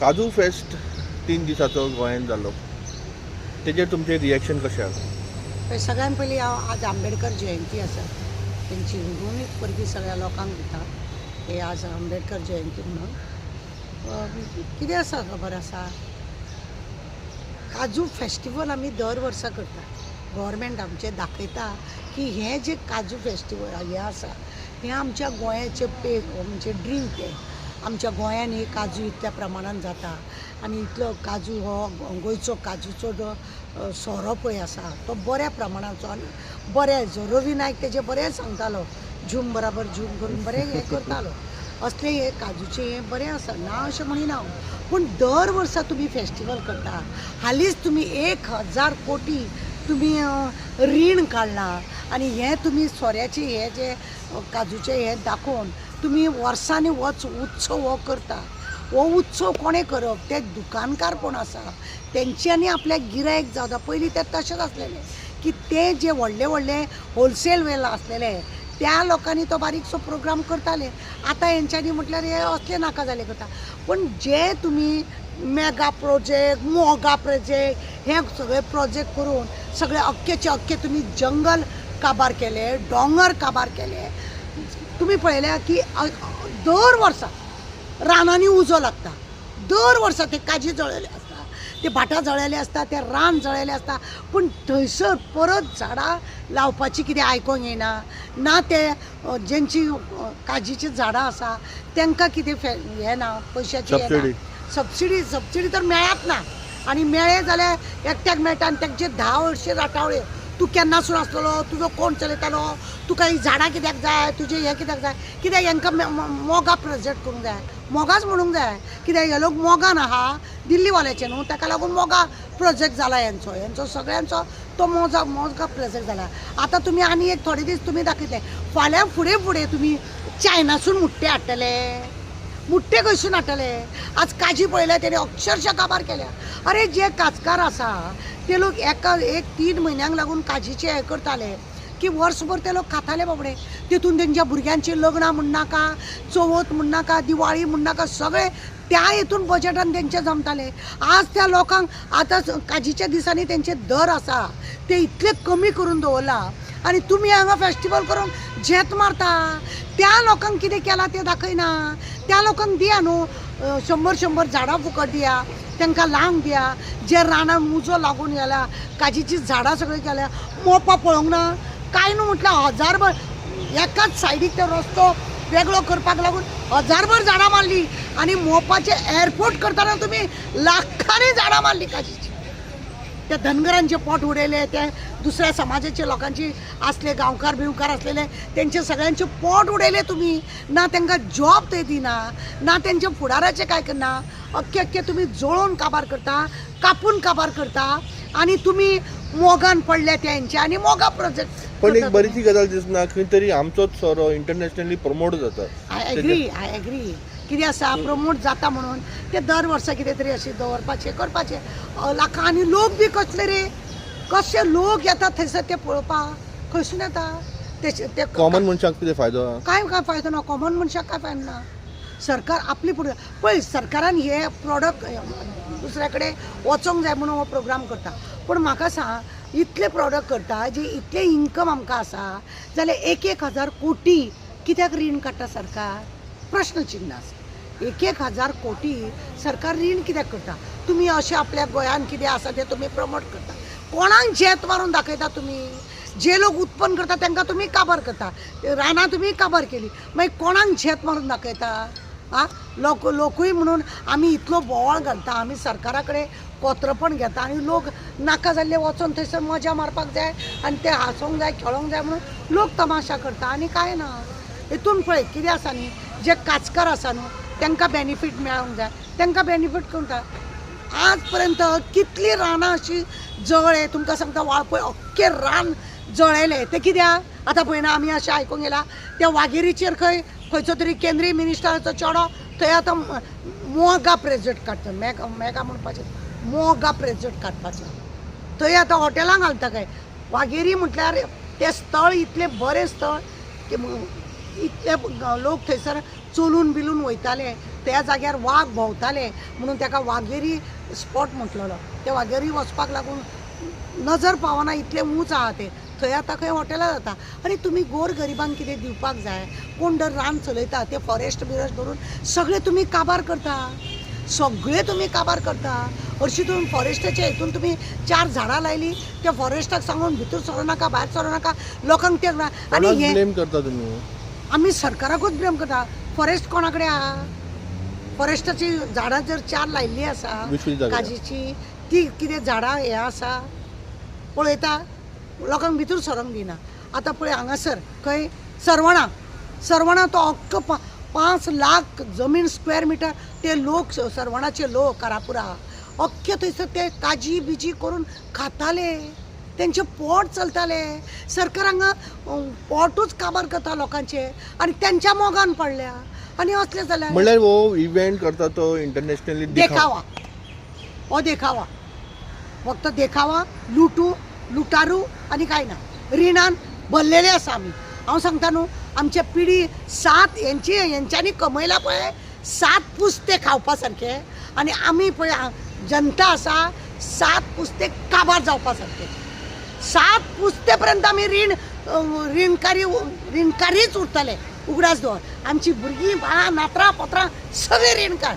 काजू फेस्ट 3 दिसाचो गोंयांत जालो, तेजेर तुमचें रिएक्शन कशें आसा? सगळ्यान पयलीं हांव आज आंबेडकर जयंती आसा तेंची उर्बणीक परबी सगळ्या लोकांक दिता की आज आंबेडकर जयंती म्हणून कितें आसा खबर आसा, काजू फेस्टिवल आमी दर वर्सा करता. गव्हर्मेंट आमचे दाखयता की हे जे काजू फेस्टिवल हे आसा हें आमच्या गोंयाचें म्हणजे ड्रीम तें आमच्या गोंयान ही काजू इतल्या प्रमाणान जाता आनी इतलो काजू हो गोंयचो काजूचो जो सोरो पळय आसा तो बऱ्या प्रमाणाचो आनी बरें जो रवी नायक तेजें बरें सांगतालो, झूम बराबर झूम करून बरें हें करतालो. असलें हें काजूचें हें बरें आसा, ना अशें म्हणिना हांव, पूण दर वर्सा तुमी फेस्टिवल करता. हालींच तुमी 1000 कोटी तुमी रीण काडलां आनी हें तुमी सोऱ्याचें हें जें काजूचें हें दाखोवन तुमी वर्सांनी वच उत्सव हो करता. हो उत्सव कोणें करप? ते दुकानकार कोण आसा तेंच्यांनी आपल्याक गिरायक जावं. पयलीं ते तशेंच आसलेलें की ते जे व्हडले व्हडले होलसेल वेला आसलेले त्या लोकांनी तो बारीकसो प्रोग्राम करताले. आतां हेंच्यांनी म्हटल्यार हे असले नाका जाले करता. पण जे तुमी मेगा प्रोजेक्ट, मोगा प्रोजेक्ट हे सगळे प्रोजेक्ट करून सगळे अख्खेचे अख्खे तुमी जंगल काबार केले, डोंगर काबार केले. तुम्ही पळयल्या की दर वर्सा रानांनी उजो लागता. दर वर्सा ते काजी जळयले आसता, ते भाटां जळयले आसता, ते रान जळयले आसता, पूण थंयसर परत झाडां लावपाची कितें आयकोंक येना ना. ते जेंची काजीची झाडां आसा तांकां कितें हें ना, पयशाची सबसिडी तर मेळत ना. आनी मेळ्ळे जाल्यार एकट्याक मेळटा आनी तांचे 10 वर्षे राटावळे. तूं केन्नासून आसलेलो, तुजो कोण चलयतालो, तुका ही झाडां कित्याक जाय, तुजें हें कित्याक जाय, कित्याक हांकां मोगा प्रोजेक्ट करूंक जाय, मोगाच म्हणूंक जाय. कित्याक हे लोक मोगान आहा, दिल्लीवाल्याचे न्हू, ताका लागून मोगा प्रोजेक्ट जाला हेंचो सगळ्यांचो तो मोगा प्रोजेक्ट जाला. आतां तुमी आनी एक थोडे दीस तुमी दाखयतले, फाल्यां फुडें तुमी चायनासून मुट्टे हाडटले. मुट्टे खंयसून हाडटले? आज काजी पळयल्या तेणे अक्षरशः काबार केल्या. अरे जे काजकार आसा ते लोक एक 3 म्हयन्यांक लागून काजीचे हे करताले की वर्सभर ते लोक खाताले बाबडे. तितून तेंच्या भुरग्यांची लग्नां म्हणनाका, चवथ म्हणनाका, दिवाळी म्हणनाका, सगळे त्या हितून बजेटान तेंचे जमताले. आज त्या लोकांक आतां काजीच्या दिसांनी तेंचे दर आसा ते इतले कमी करून दवरला आनी तुमी हांगा फेस्टिवल करून झेत मारता. त्या लोकांक कितें केलां तें दाखयना. त्या लोकांक दिया न्हू 100 झाडां फुकट दिया, तांकां लावंक दिया. जे रानान उजो लागून गेल्या, काजीची झाडां सगळी गेल्या, मोपा पळोवंक ना कांय न्हू. म्हटल्यार 1000 एकाच सायडीक तो रस्तो वेगळो करपाक लागून 1000 झाडां मारली आनी मोपाचे एअरपोर्ट करतना तुमी लाखांनी झाडां मारली काजीची. त्या धनगरांचे पोट उडयले, ते दुसऱ्या समाजाचे लोकांची असले गांवकार बिवकार असलेले त्यांचे सगळ्यांचे पोट उडयले तुमी. ना तांकां जॉब ते दिना, ना त्यांच्या फुडाराचे काय करना. अख्खे तुम्ही जळोवन काबार करता, कापून काबार करता आनी तुमी मोगान पडले तेंचे आनी मोगा प्रोजेक्ट. पण एक बरीची गजाल दिसना, खंय तरी आमचोच सोरो इंटरनॅशनली प्रमोट जाता. आय एग्री कितें आसा, प्रमोट जाता म्हणून ते दर वर्सा कितें तरी अशें दवरपाचें करपाचें. लाखां आनी लोक बी कसले रे, कशे लोक येतात थंयसर ते पळोवपाक, खंयसून येता ते कॉमन मनशाक कितें फायदो? काय फायदो ना. कॉमन मनशाक काय फायदो ना. सरकार आपली फुडें पळय, सरकारान हे प्रोडक्ट दुसऱ्या कडेन वचोंक जाय म्हणून हो प्रोग्राम करता. पूण म्हाका सांग, इतले प्रोडक्ट करता जे इतले इन्कम आमकां आसा जाल्यार 1000 कोटी कित्याक रीण काडटा सरकार? प्रश्न चिन्ह आसा. 1000 कोटी सरकार रीण कित्याक करता? तुमी अशें आपल्या गोंयान कितें आसा तें तुमी प्रमोट करता. कोणाक झेत मारून दाखयता तुमी? जे लोक उत्पन्न करता तांकां तुमी काबार करता. रानां तुमी काबार केली, मागीर कोणाक झेत मारून दाखयता? लोकूय म्हणून आमी इतलो बोवाळ घालता, आमी सरकारा कडेन कोत्रपण घेता आनी लोक नाका जाल्ले वचोन थंयसर मजा मारपाक जाय आनी ते हांसोंक जाय, खेळोंक जाय म्हणून लोक तमाशा करता आनी कांय ना. हितून पळय कितें आसा न्ही, जे काजकार आसा न्हू तांकां बेनिफीट मेळोंक जाय, तांकां बेनिफीट करता. आज पर्यंत कितलीं रानां अशीं जळ्ळे, तुमकां सांगता वाळपय अख्खें रान जळयले. ते कित्याक? आतां पळयना आमी अशें आयकूंक येयला त्या वाघेरीचेर खंयचो तरी केंद्रीय मिनिस्टराचो चेडो थंय आतां मोगा प्रोजेक्ट काडटा. मेगा म्हणपाचें मोगा प्रोजेक्ट काडपाचें. थंय आतां हॉटेलां घालता काय. वाघेरी म्हटल्यार तें स्थळ इतलें बरें स्थळ की इतले लोक थंयसर चलून बिलून वयताले त्या जाग्यार वाघ भोंवताले म्हणून ताका वाघेरी स्पॉट म्हटलेलो. त्या वाघेरी वचपाक लागून नजर पावना इतले उंच आहा ते. थंय आतां खंय हॉटेलां जाता आनी तुमी गोर गरिबांक कितें दिवपाक जाय. कोण जर रान चलयता ते फॉरेस्ट बिरेस्ट धरून सगळे तुमी काबार करता. सगळे तुमी काबार करता. हरशीं तुमी फॉरेस्टाच्या हितून तुमी 4 झाडां लायली त्या फॉरेस्टाक सांगून भितर सरो नाका भायर सरो नाका लोकांक ते आनी हे ब्लेम करता तुमी. आमी सरकाराकूच ब्लेम करता. फॉरेस्ट कोणा कडेन आहा. फॉरेस्टाची झाडां जर 4 लायिल्लीं आसा विशेष जाग्यार. काजीची ती कितें झाडां हें आसा पळयता लोकांक भितर सरोंक दिना. आतां पळय हांगासर खंय सरवणा तो अख्खो 5 लाख जमीन स्क्वेअर मिटर ते लोक सरवणाचे लोक कारापुरा अख्खे थंयसर ते काजी बिजी करून खाताले. तेंचे पोट चलताले. सरकार हांगा पोटूच काबार करता लोकांचे आनी तेंच्या मोगान पडल्या आनी असले जाल्यार म्हणल्यार हो इव्हेंट करता तो इंटरनॅशनली देखावा. हो देखावा फक्त देखावा. लुटारू आनी कांय ना. रिणान भरलेले आसा आमी. हांव सांगता न्हू आमचे पिढी 7 हेंच्यांनी कमयला पळय 7 पुस्ते खावपा सारके आनी आमी पळय जनता आसा 7 पुस्ते काबार जावपा सारके. 7 पुस्ते पर्यंत आमी रीणकारीच उरतले. उगडास दवर आमची भुरगीं बाळां नातरां पोतरां सगळे रीणकार.